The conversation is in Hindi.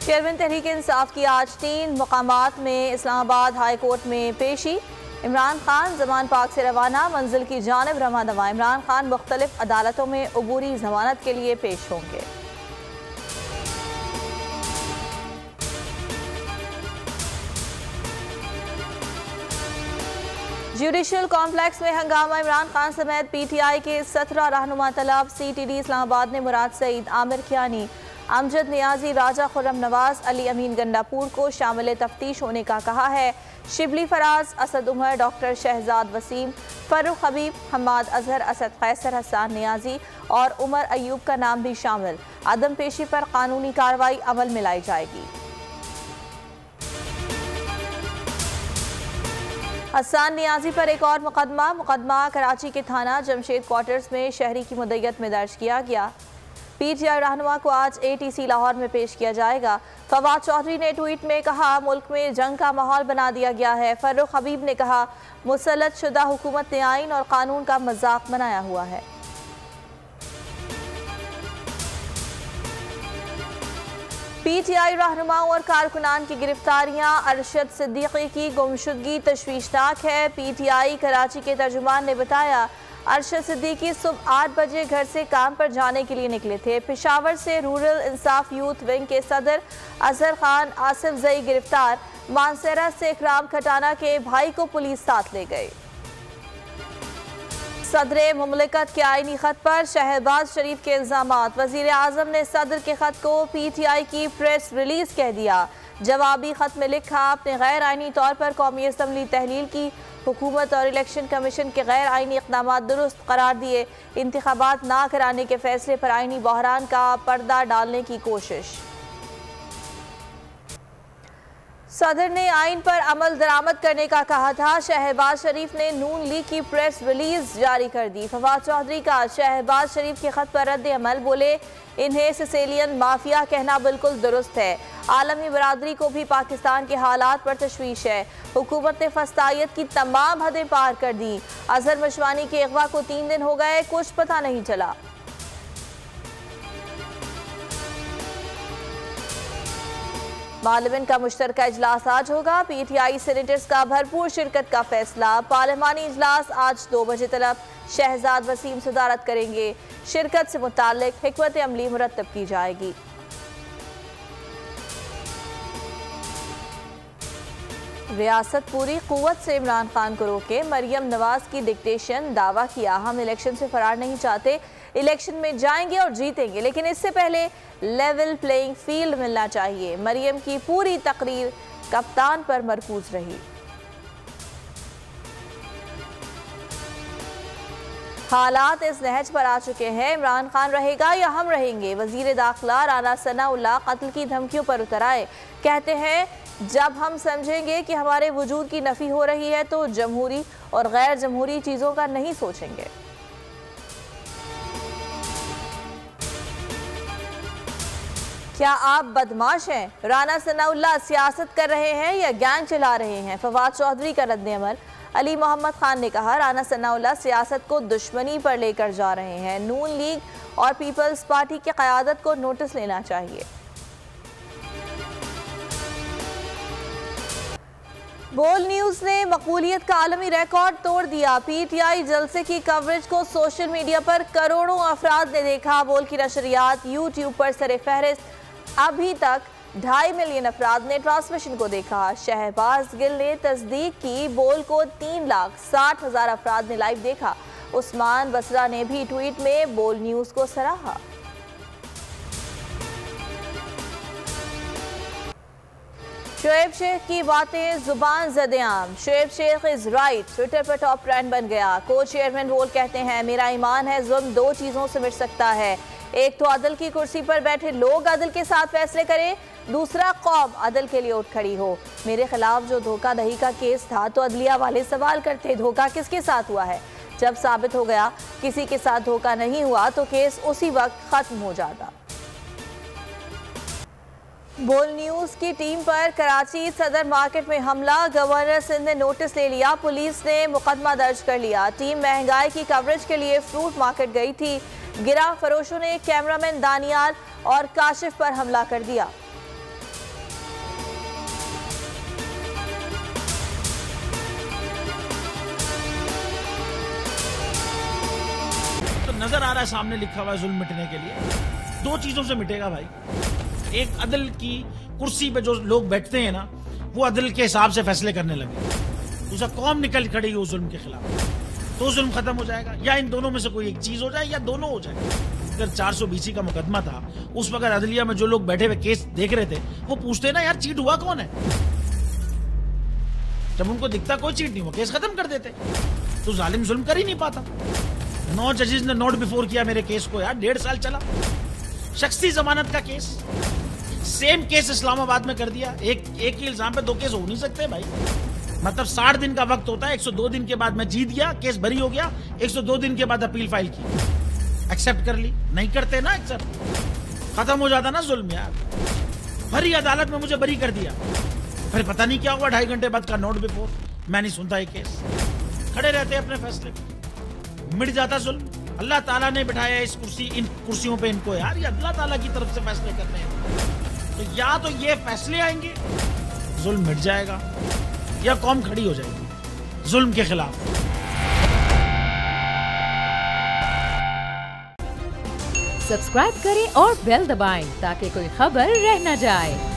चेयरमैन तहरीक इंसाफ की आज 3 मकामात में इस्लामाबाद हाई कोर्ट में पेशी। इमरान खान जमान पाक से रवाना, मंजिल की जानिब रवा दवा। इमरान खान मुख्तलिफ अदालतों में अबूरी जमानत के लिए पेश होंगे। जुडिशल कॉम्प्लेक्स में हंगामा। इमरान खान समेत PTI के 17 रहनुमा तलब। CTD इस्लामाबाद ने मुराद सईद, आमिर कियानी, अमजद नियाजी, राजा खुर्रम नवाज, अली अमीन गंडापुर को शामिल तफ्तीश होने का कहा है। शिबली फराज, असद उमर, डॉक्टर शहजाद वसीम, फर्रुख हबीब, हम्माद अजहर, असद कैसर, हसान नियाजी और उमर अयूब का नाम भी शामिल। अदम पेशी पर कानूनी कार्रवाई अमल में लाई जाएगी। हसान नियाजी पर एक और मुकदमा कराची के थाना जमशेद क्वार्टर्स में शहरी की मुद्दत में दर्ज किया गया। PTI रहनुमा को आज ATC लाहौर में पेश किया जाएगा। फवाद चौधरी ने ट्वीट में कहा, मुल्क में जंग का माहौल बना दिया गया है। फर्रुख हबीब ने कहा, मुसल्लत शुदा हुकूमत ने आइन और कानून का मजाक बनाया हुआ है। PTI रहनुमाओं और कारकुनान की गिरफ्तारियां। अरशद सिद्दीकी की गुमशुदगी तशवीशनाक है। PTI कराची के तर्जुमान ने बताया, अरशद सिद्दीकी सुबह 8 बजे घर से काम पर जाने के लिए निकले थे। पेशावर से रूरल इंसाफ यूथ विंग के सदर अजहर खान आसिफ जई गिरफ्तार। मानसेरा से इकराम खटाना के भाई को पुलिस साथ ले गई। सदर मुमलिकत के आईनी खत पर शहबाज शरीफ के इल्जामात। वजीर आजम ने सदर के खत को PTI की प्रेस रिलीज कह दिया। जवाबी खत में लिखा, आपने गैर आईनी तौर पर कौमी असम्बली तहलील की, हुकूमत और इलेक्शन कमीशन के गैर आईनी इक़दामात दुरुस्त करार दिए। इंतखाबात ना कराने के फैसले पर आईनी बहरान का पर्दा डालने की कोशिश। सदर ने आइन पर अमल दरामद करने का कहा था। शहबाज शरीफ ने नून लीग की प्रेस रिलीज जारी कर दी। फवाद चौधरी का शहबाज शरीफ के खत पर रद्द अमल। बोले, इन्हें सिसेलियन माफिया कहना बिल्कुल दुरुस्त है। आलमी बरादरी को भी पाकिस्तान के हालात पर तशवीश है। हुकूमत ने फस्तायत की तमाम हदें पार कर दी। अजहर मशवानी के अगवा को 3 दिन हो गए, कुछ पता नहीं चला। पार्लियामेंट का मुश्तरका इजलास आज होगा। PTI सेनेटर्स का भरपूर शिरकत का फैसला। पार्लिमानी इजलास आज 2 बजे तलब। शहजाद वसीम सदारत करेंगे। शिरकत से मुताल्लिक हिकमत अमली मुरतब की जाएगी। रियासत पूरी कुव्वत से इमरान खान को रोके। मरियम नवाज की डिक्टेशन। दावा किया, हम इलेक्शन से फरार नहीं चाहते, इलेक्शन में जाएंगे और जीतेंगे, लेकिन इससे पहले लेवल प्लेइंग फील्ड मिलना चाहिए। मरियम की पूरी तकरीर कप्तान पर मरकूज रही। हालात इस नहज पर आ चुके हैं, इमरान खान रहेगा या हम रहेंगे। वजीर दाखिला राना सनाउल्लाह कत्ल की धमकियों पर उतर आए। कहते हैं, जब हम समझेंगे कि हमारे वजूद की नफी हो रही है तो जमहूरी और गैर जमहूरी चीज़ों का नहीं सोचेंगे। क्या आप बदमाश हैं? राना सनाउल्लाह सियासत कर रहे हैं या गैंग चला रहे हैं? फवाद चौधरी का रद्द अमल। अली मोहम्मद खान ने कहा, राना सनाउल्लाह सियासत को दुश्मनी पर लेकर जा रहे हैं। नून लीग और पीपल्स पार्टी की क़यादत को नोटिस लेना चाहिए। बोल न्यूज़ ने मकबूलियत का आलमी रिकॉर्ड तोड़ दिया। PTI जलसे की कवरेज को सोशल मीडिया पर करोड़ों अफराद ने देखा। बोल की नशरियात YouTube पर सरे फहरिस्त। अभी तक 2.5 मिलियन अफराद ने ट्रांसमिशन को देखा। शहबाज गिल ने तस्दीक की, बोल को 3,60,000 अफराद ने लाइव देखा। उस्मान बसरा ने भी ट्वीट में बोल न्यूज़ को सराहा। शोएब शेख की बातें जुबान ज़द-ए-आम। Shoaib Shaikh is right, Twitter पर टॉप ट्रेंड बन गया। को चेयरमैन बोल कहते हैं, मेरा ईमान है जुल्म 2 चीज़ों से मिट सकता है। एक तो अदल की कुर्सी पर बैठे लोग अदल के साथ फैसले करें, दूसरा कौम अदल के लिए उठ खड़ी हो। मेरे खिलाफ जो धोखाधड़ी का केस था तो अदलिया वाले सवाल करते, धोखा किसके साथ हुआ है? जब साबित हो गया किसी के साथ धोखा नहीं हुआ तो केस उसी वक्त खत्म हो जाता। बोल न्यूज़ की टीम पर कराची सदर मार्केट में हमला। गवर्नर सिंध ने नोटिस ले लिया, पुलिस ने मुकदमा दर्ज कर लिया। टीम महंगाई की कवरेज के लिए फ्रूट मार्केट गई थी। गिरा फरोशों ने कैमरामैन दानियाल और काशिफ पर हमला कर दिया। नजर आ रहा है सामने लिखा हुआ है जुल्म मिटने के लिए। दो चीजों से मिटेगा भाई, एक अदल की कुर्सी पे जो लोग बैठते हैं ना, वो अदल के हिसाब से फैसले करने लगे। दूसरा, कौम निकल खड़ेगी उस जुल्म के खिलाफ, तो जुल्म खत्म हो जाएगा। या इन दोनों में से कोई एक चीज हो जाए या दोनों हो जाए। अगर 420 का मुकदमा था, उस वक्त अदलिया में जो लोग बैठे हुए केस देख रहे थे, वो पूछते ना यार चीट हुआ कौन है। जब उनको दिखता कोई चीट नहीं हुआ, केस खत्म कर देते। तो जालिम जुल्म कर ही नहीं पाता। 9 जजेस ने नोट बिफोर किया मेरे केस को यार, 1.5 साल चला। शख्सी जमानत का केस, सेम केस इस्लामाबाद में कर दिया। एक ही इल्जाम पे 2 केस हो नहीं सकते भाई। मतलब 60 दिन का वक्त होता है, 102 दिन के बाद मैं जीत गया, केस बरी हो गया, 102 दिन के बाद अपील फाइल की, एक्सेप्ट कर ली। नहीं करते ना एक्सेप्ट, खत्म हो जाता ना जुल्म यार। भरी अदालत में मुझे बरी कर दिया, फिर पता नहीं क्या हुआ, 2.5 घंटे बाद का नोट बिफोर, मैं नहीं सुनता ये केस। खड़े रहते अपने फैसले पे, मिट जाता जुल्म। अल्लाह ताला ने बिठाया इन कुर्सियों पे इनको यार, ये अल्लाह ताला की तरफ से फैसले करने हैं। तो या तो ये फैसले आएंगे, जुल्म मिट जाएगा, या कौम खड़ी हो जाएगी जुल्म के खिलाफ। सब्सक्राइब करें और बेल दबाएं ताकि कोई खबर रह न जाए।